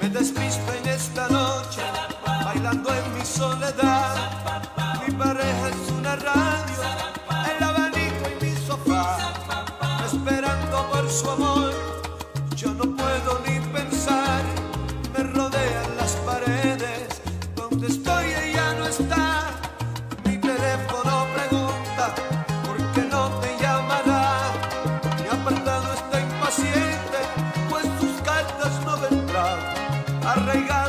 Me despisto en esta noche, bailando en mi soledad. Mi pareja es una radio, el abanico y mi sofá, esperando por su amor. Yo no puedo ni pensar, me rodean las paredes. Donde estoy ella no está. Mi teléfono pregunta por qué no te llamará. Mi apartado está impaciente, pues sus cartas no vendrán. Arraigado